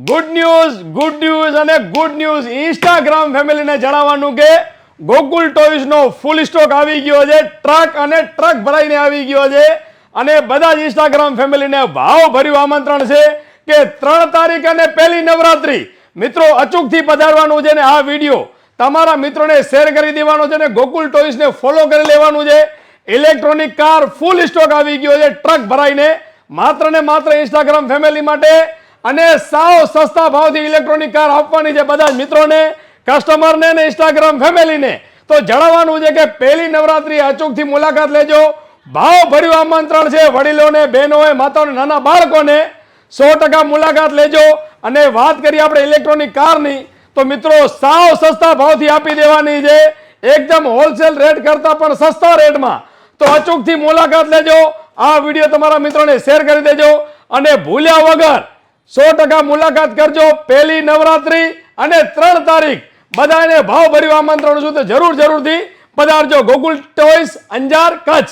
Good news અને good news Instagram ફેમિલીને જણાવવાનું કે ગોકુલ ટોયઝનો ફૂલ સ્ટોક આવી ગયો છે. ટ્રક અને ટ્રક ભરાઈને આવી ગયો છે અને બધા જ ઇન્સ્ટાગ્રામ ફેમિલીને ભાવભર્યું આમંત્રણ છે કે 3 તારીખ અને પહેલી નવરાત્રી મિત્રો અચૂકથી પધારવાનું છે ને આ વિડીયો તમારા મિત્રોને શેર કરી દેવાનો છે ને ગોકુલ ટોયઝને ફોલો કરી લેવાનું છે. ઇલેક્ટ્રોનિક કાર ફૂલ સ્ટોક આવી ગયો છે ટ્રક ભરાઈને માત્ર ને માત્ર ઇન્સ્ટાગ્રામ ફેમિલી માટે અને સાવ સસ્તા ભાવથી ઇલેક્ટ્રોનિક કાર આપવાની છે બધા જ મિત્રોને, કસ્ટમરને ને ઇન્સ્ટાગ્રામ ફેમિલીને. તો જણાવવાનું છે કે પહેલી નવરાત્રી અચૂકથી મુલાકાત લેજો. ભાવભર્યું આમંત્રણ છે વડીલોને, બહેનોએ, માતાઓને, નાના બાળકોને 100% મુલાકાત લેજો. અને વાત કરીએ આપણે ઇલેક્ટ્રોનિક કારની તો મિત્રો સાવ સસ્તા ભાવથી આપી દેવાની છે, એકદમ હોલસેલ રેટ કરતા પણ સસ્તા રેટમાં. તો અચૂકથી મુલાકાત લેજો. આ વિડીયો તમારા મિત્રોને શેર કરી દેજો અને ભૂલ્યા વગર 100% મુલાકાત કરજો. પહેલી નવરાત્રી અને 3 તારીખ બધાને ભાવભર્યું આમંત્રણ છું તો જરૂરથી પધારજો. ગોકુલ ટોયઝ, અંજાર, કચ્છ.